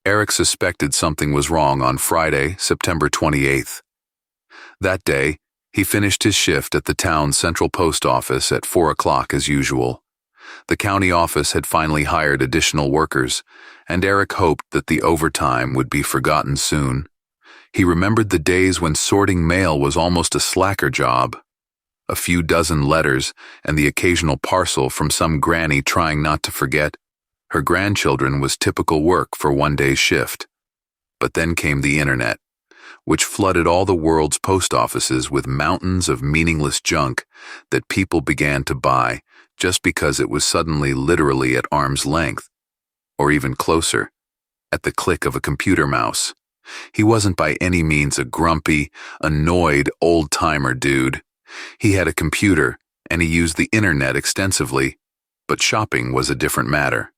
Eric suspected something was wrong on Friday, September 28th. That day, he finished his shift at the town's central post office at 4 o'clock as usual. The county office had finally hired additional workers, and Eric hoped that the overtime would be forgotten soon. He remembered the days when sorting mail was almost a slacker job. A few dozen letters and the occasional parcel from some granny trying not to forget her grandchildren was typical work for one day's shift. But then came the internet, which flooded all the world's post offices with mountains of meaningless junk that people began to buy just because it was suddenly literally at arm's length, or even closer, at the click of a computer mouse. He wasn't by any means a grumpy, annoyed, old-timer dude. He had a computer, and he used the internet extensively, but shopping was a different matter.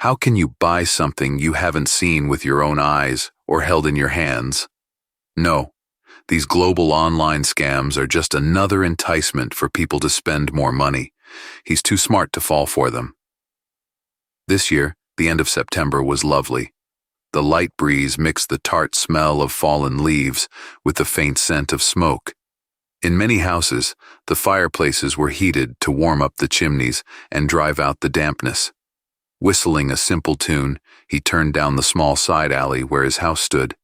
How can you buy something you haven't seen with your own eyes or held in your hands? No, these global online scams are just another enticement for people to spend more money. He's too smart to fall for them. This year, the end of September was lovely. The light breeze mixed the tart smell of fallen leaves with the faint scent of smoke. In many houses, the fireplaces were heated to warm up the chimneys and drive out the dampness. Whistling a simple tune, he turned down the small side alley where his house stood.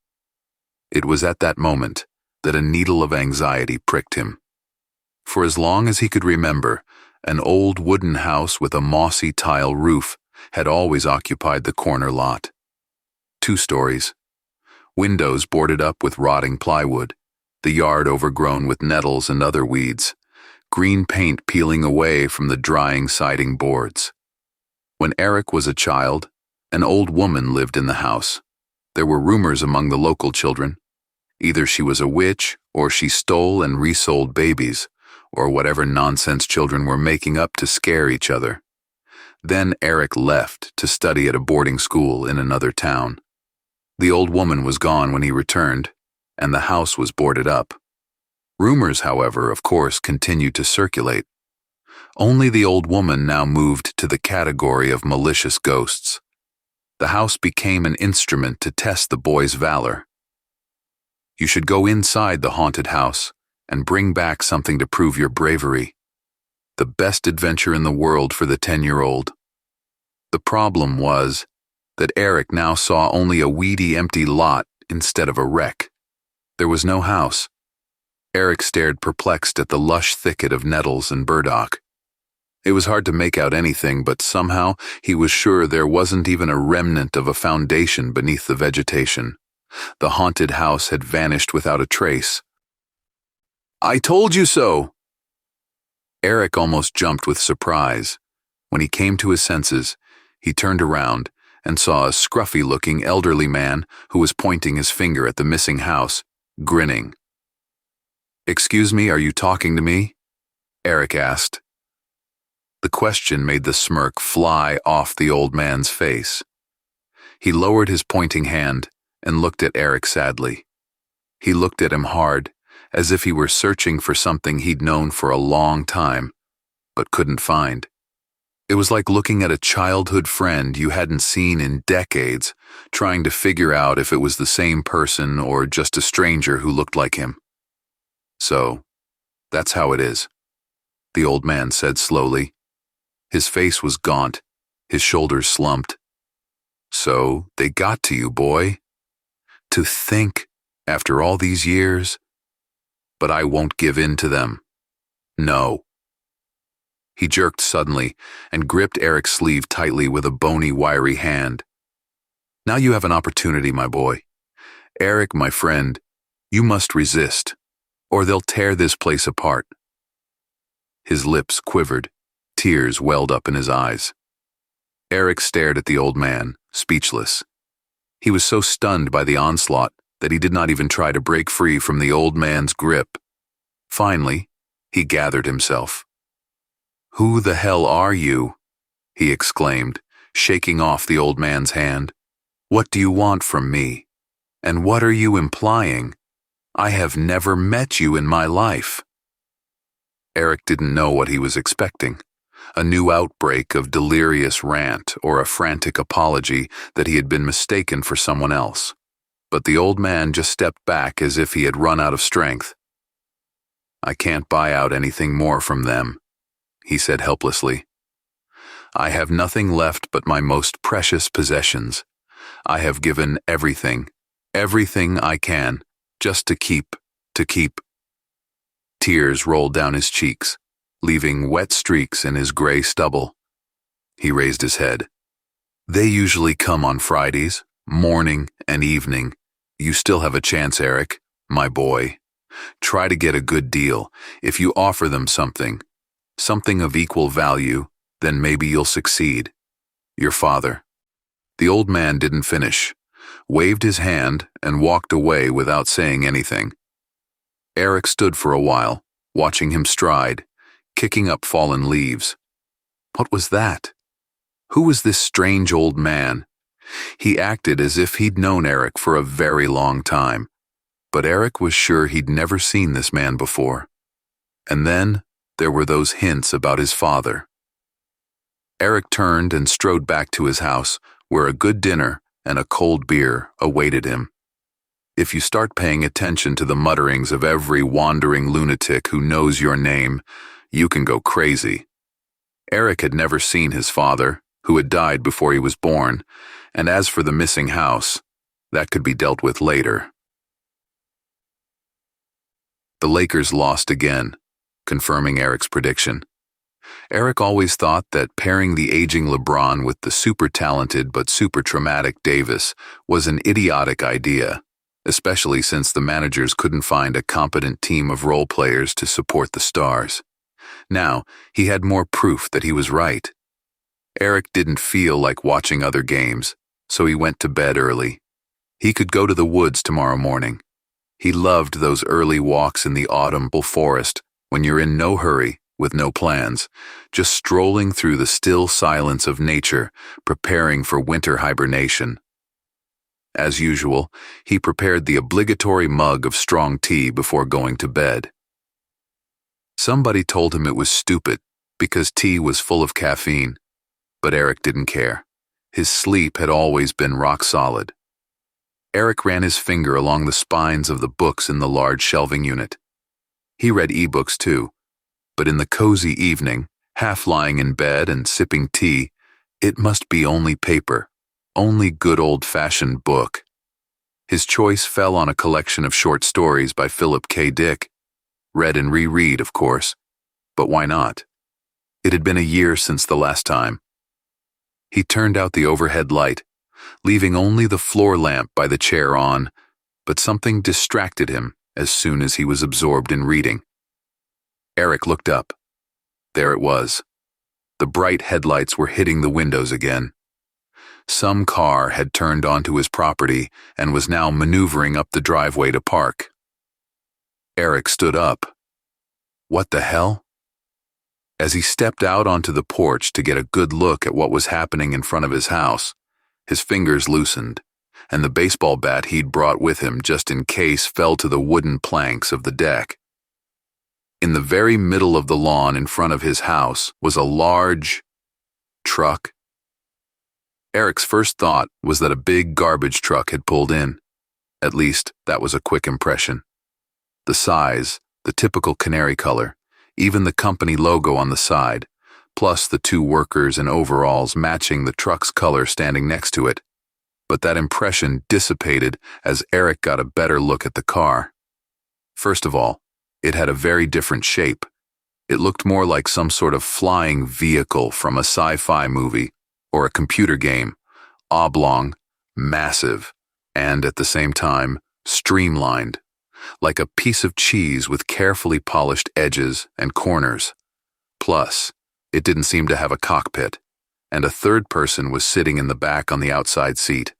It was at that moment that a needle of anxiety pricked him. For as long as he could remember, an old wooden house with a mossy tile roof had always occupied the corner lot. 2 stories. Windows boarded up with rotting plywood, the yard overgrown with nettles and other weeds, green paint peeling away from the drying siding boards. When Eric was a child, an old woman lived in the house. There were rumors among the local children. Either she was a witch, or she stole and resold babies, or whatever nonsense children were making up to scare each other. Then Eric left to study at a boarding school in another town. The old woman was gone when he returned, and the house was boarded up. Rumors, however, of course, continued to circulate. Only the old woman now moved to the category of malicious ghosts. The house became an instrument to test the boy's valor. You should go inside the haunted house and bring back something to prove your bravery. The best adventure in the world for the 10-year-old. The problem was that Eric now saw only a weedy, empty lot instead of a wreck. There was no house. Eric stared perplexed at the lush thicket of nettles and burdock. It was hard to make out anything, but somehow he was sure there wasn't even a remnant of a foundation beneath the vegetation. The haunted house had vanished without a trace. "I told you so!" Eric almost jumped with surprise. When he came to his senses, he turned around and saw a scruffy-looking elderly man who was pointing his finger at the missing house, grinning. "Excuse me, are you talking to me?" Eric asked. The question made the smirk fly off the old man's face. He lowered his pointing hand and looked at Eric sadly. He looked at him hard, as if he were searching for something he'd known for a long time, but couldn't find. It was like looking at a childhood friend you hadn't seen in decades, trying to figure out if it was the same person or just a stranger who looked like him. "So, that's how it is," the old man said slowly. His face was gaunt, his shoulders slumped. "So, they got to you, boy. To think, after all these years. But I won't give in to them. No." He jerked suddenly and gripped Eric's sleeve tightly with a bony, wiry hand. "Now you have an opportunity, my boy. Eric, my friend, you must resist, or they'll tear this place apart." His lips quivered. Tears welled up in his eyes. Eric stared at the old man, speechless. He was so stunned by the onslaught that he did not even try to break free from the old man's grip. Finally, he gathered himself. "Who the hell are you?" he exclaimed, shaking off the old man's hand. "What do you want from me? And what are you implying? I have never met you in my life." Eric didn't know what he was expecting. a new outbreak of delirious rant or a frantic apology that he had been mistaken for someone else. But the old man just stepped back as if he had run out of strength. "I can't buy out anything more from them," he said helplessly. "I have nothing left but my most precious possessions. I have given everything I can, just to keep. Tears rolled down his cheeks, leaving wet streaks in his gray stubble. He raised his head. "They usually come on Fridays, morning and evening. You still have a chance, Eric, my boy. Try to get a good deal. If you offer them something of equal value, then maybe you'll succeed. Your father." The old man didn't finish, waved his hand, and walked away without saying anything. Eric stood for a while, watching him stride, kicking up fallen leaves. What was that? Who was this strange old man? He acted as if he'd known Eric for a very long time, but Eric was sure he'd never seen this man before. And then there were those hints about his father. Eric turned and strode back to his house, where a good dinner and a cold beer awaited him. If you start paying attention to the mutterings of every wandering lunatic who knows your name, you can go crazy. Eric had never seen his father, who had died before he was born, and as for the missing house, that could be dealt with later. The Lakers lost again, confirming Eric's prediction. Eric always thought that pairing the aging LeBron with the super-talented but super-traumatic Davis was an idiotic idea, especially since the managers couldn't find a competent team of role players to support the stars. Now, he had more proof that he was right. Eric didn't feel like watching other games, so he went to bed early. He could go to the woods tomorrow morning. He loved those early walks in the autumn forest when you're in no hurry, with no plans, just strolling through the still silence of nature, preparing for winter hibernation. As usual, he prepared the obligatory mug of strong tea before going to bed. Somebody told him it was stupid because tea was full of caffeine, but Eric didn't care. His sleep had always been rock solid. Eric ran his finger along the spines of the books in the large shelving unit. He read ebooks too, but in the cozy evening, half lying in bed and sipping tea, it must be only paper, only good old-fashioned book. His choice fell on a collection of short stories by Philip K. Dick. Read and reread, of course, but why not? It had been a year since the last time. He turned out the overhead light, leaving only the floor lamp by the chair on, but something distracted him as soon as he was absorbed in reading. Eric looked up. There it was. The bright headlights were hitting the windows again. Some car had turned onto his property and was now maneuvering up the driveway to park. Eric stood up. What the hell? As he stepped out onto the porch to get a good look at what was happening in front of his house, his fingers loosened, and the baseball bat he'd brought with him just in case fell to the wooden planks of the deck. In the very middle of the lawn in front of his house was a large truck. Eric's first thought was that a big garbage truck had pulled in. At least, that was a quick impression. The size, the typical canary color, even the company logo on the side, plus the two workers in overalls matching the truck's color standing next to it. But that impression dissipated as Eric got a better look at the car. First of all, it had a very different shape. It looked more like some sort of flying vehicle from a sci-fi movie or a computer game, oblong, massive, and at the same time, streamlined, like a piece of cheese with carefully polished edges and corners. Plus, it didn't seem to have a cockpit, and a third person was sitting in the back on the outside seat,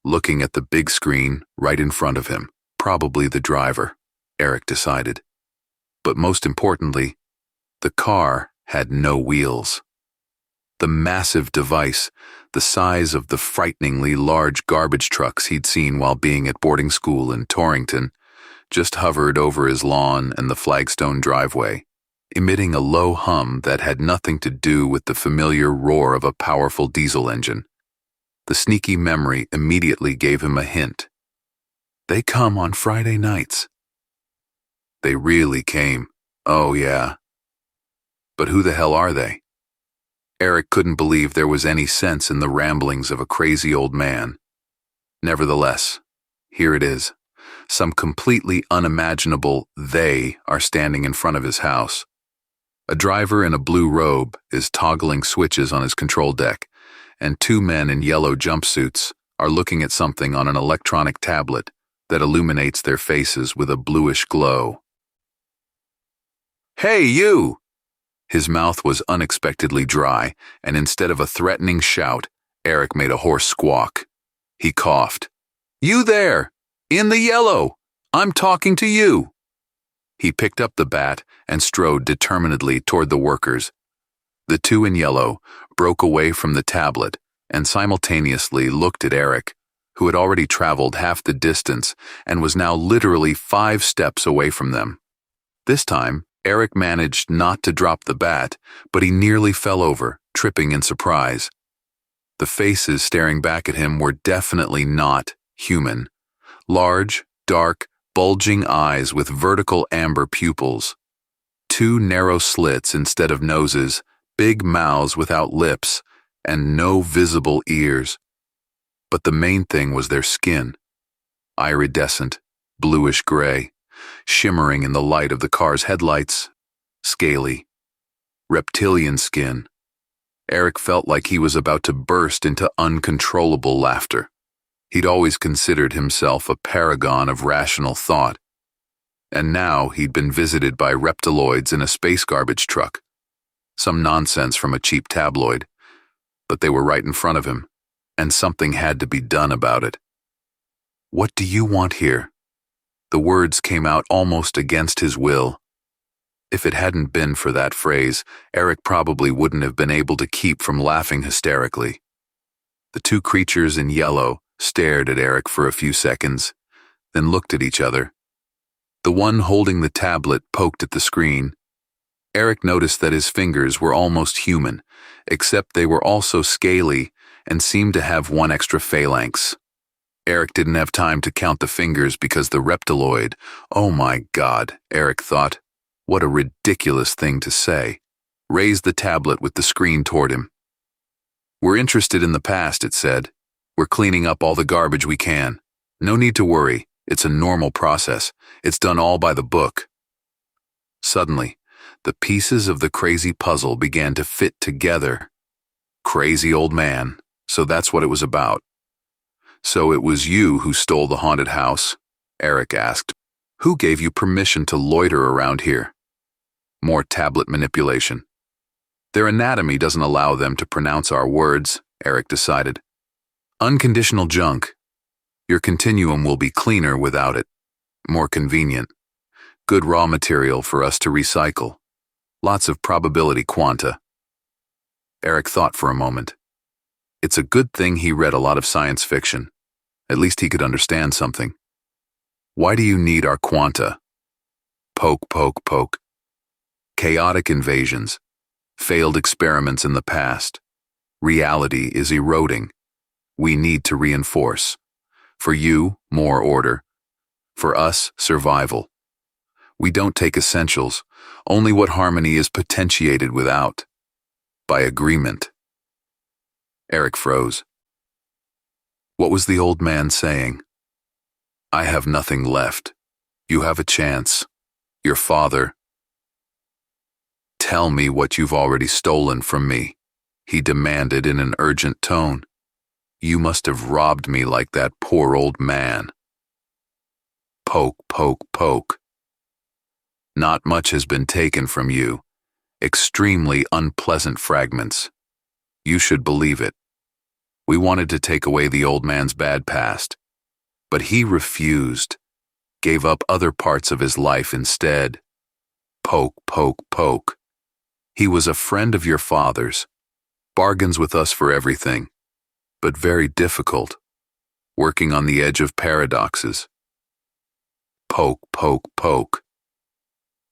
looking at the big screen right in front of him, probably the driver, Eric decided. But most importantly, the car had no wheels. The massive device, the size of the frighteningly large garbage trucks he'd seen while being at boarding school in Torrington, just hovered over his lawn and the flagstone driveway. emitting a low hum that had nothing to do with the familiar roar of a powerful diesel engine. The sneaky memory immediately gave him a hint. They come on Friday nights. They really came. Oh, yeah. But who the hell are they? Eric couldn't believe there was any sense in the ramblings of a crazy old man. Nevertheless, here it is. Some completely unimaginable they are standing in front of his house. A driver in a blue robe is toggling switches on his control deck, and two men in yellow jumpsuits are looking at something on an electronic tablet that illuminates their faces with a bluish glow. "Hey, you!" His mouth was unexpectedly dry, and instead of a threatening shout, Eric made a hoarse squawk. He coughed. "You there! In the yellow! I'm talking to you!" He picked up the bat and strode determinedly toward the workers. The two in yellow broke away from the tablet and simultaneously looked at Eric, who had already traveled half the distance and was now literally 5 steps away from them. This time, Eric managed not to drop the bat, but he nearly fell over, tripping in surprise. The faces staring back at him were definitely not human. Large, dark, bulging eyes with vertical amber pupils. 2 narrow slits instead of noses, big mouths without lips, and no visible ears. But the main thing was their skin. Iridescent, bluish gray, shimmering in the light of the car's headlights, scaly, reptilian skin. Eric felt like he was about to burst into uncontrollable laughter. He'd always considered himself a paragon of rational thought, and now he'd been visited by reptiloids in a space garbage truck. Some nonsense from a cheap tabloid, but they were right in front of him, and something had to be done about it. "What do you want here?" The words came out almost against his will. If it hadn't been for that phrase, Eric probably wouldn't have been able to keep from laughing hysterically. The two creatures in yellow stared at Eric for a few seconds, then looked at each other. The one holding the tablet poked at the screen. Eric noticed that his fingers were almost human, except they were also scaly and seemed to have 1 extra phalanx. Eric didn't have time to count the fingers because the reptiloid, oh my God, Eric thought, what a ridiculous thing to say, raised the tablet with the screen toward him. "We're interested in the past," it said. "We're cleaning up all the garbage we can. No need to worry. It's a normal process. It's done all by the book." Suddenly, the pieces of the crazy puzzle began to fit together. Crazy old man, so that's what it was about. "So it was you who stole the haunted house?" Eric asked. "Who gave you permission to loiter around here?" More tablet manipulation. "Their anatomy doesn't allow them to pronounce our words," Eric decided. "Unconditional junk. Your continuum will be cleaner without it. More convenient. Good raw material for us to recycle. Lots of probability quanta." Eric thought for a moment. It's a good thing he read a lot of science fiction. At least he could understand something. "Why do you need our quanta?" Poke, poke, poke. "Chaotic invasions. Failed experiments in the past. Reality is eroding. We need to reinforce. For you, more order. For us, survival. We don't take essentials, only what harmony is potentiated without. By agreement." Eric froze. What was the old man saying? "I have nothing left. You have a chance. Your father." "Tell me what you've already stolen from me," he demanded in an urgent tone. "You must have robbed me like that poor old man." Poke, poke, poke. "Not much has been taken from you. Extremely unpleasant fragments. You should believe it. We wanted to take away the old man's bad past, but he refused, gave up other parts of his life instead. Poke, poke, poke. He was a friend of your father's, bargains with us for everything, but very difficult, working on the edge of paradoxes. Poke, poke, poke.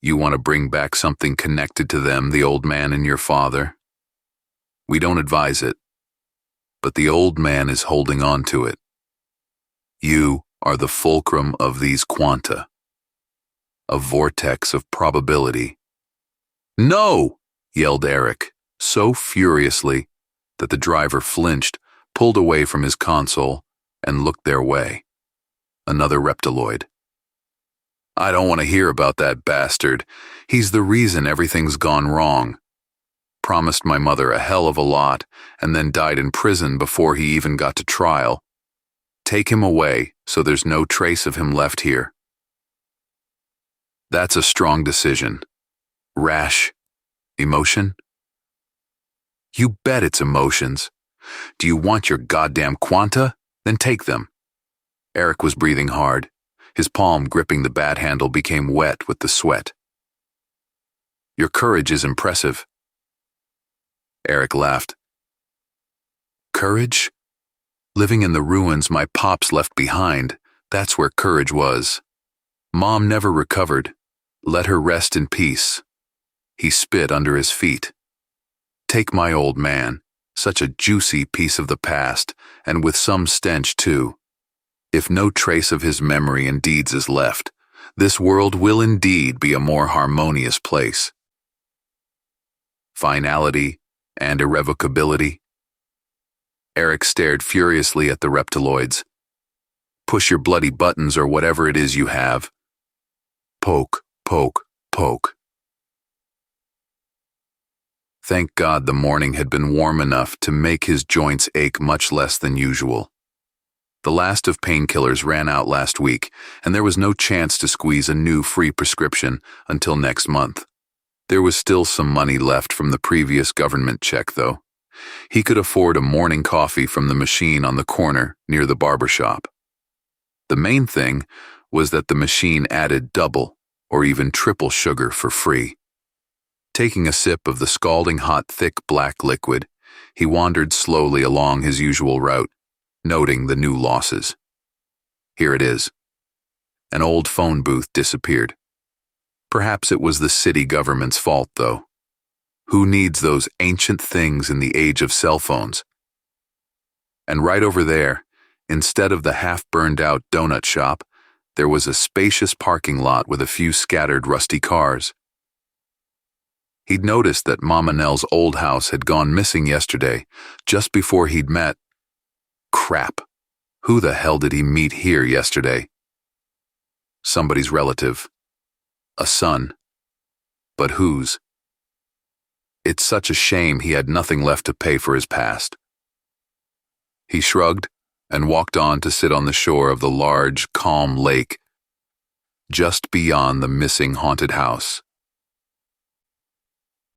You want to bring back something connected to them, the old man and your father? We don't advise it, but the old man is holding on to it. You are the fulcrum of these quanta, a vortex of probability. No! Yelled Eric, so furiously that the driver flinched, pulled away from his console, and looked their way. Another reptiloid. I don't want to hear about that bastard. He's the reason everything's gone wrong. Promised my mother a hell of a lot, and then died in prison before he even got to trial. Take him away so there's no trace of him left here. That's a strong decision. Rash. Emotion? You bet it's emotions. Do you want your goddamn quanta? Then take them. Eric was breathing hard. His palm gripping the bat handle became wet with the sweat. Your courage is impressive. Eric laughed. Courage? Living in the ruins my pops left behind, that's where courage was. Mom never recovered. Let her rest in peace. He spit under his feet. Take my old man, such a juicy piece of the past, and with some stench too. If no trace of his memory and deeds is left, this world will indeed be a more harmonious place. Finality and irrevocability. Eric stared furiously at the reptiloids. Push your bloody buttons or whatever it is you have. Poke, poke, poke. Thank God the morning had been warm enough to make his joints ache much less than usual. The last of painkillers ran out last week, and there was no chance to squeeze a new free prescription until next month. There was still some money left from the previous government check, though. He could afford a morning coffee from the machine on the corner near the barber shop. The main thing was that the machine added double or even triple sugar for free. Taking a sip of the scalding hot thick black liquid, he wandered slowly along his usual route, noting the new losses. Here it is. An old phone booth disappeared. Perhaps it was the city government's fault, though. Who needs those ancient things in the age of cell phones? And right over there, instead of the half-burned-out donut shop, there was a spacious parking lot with a few scattered rusty cars. He'd noticed that Mama Nell's old house had gone missing yesterday, just before he'd met. Crap. Who the hell did he meet here yesterday? Somebody's relative. A son. But whose? It's such a shame he had nothing left to pay for his past. He shrugged and walked on to sit on the shore of the large, calm lake just beyond the missing haunted house.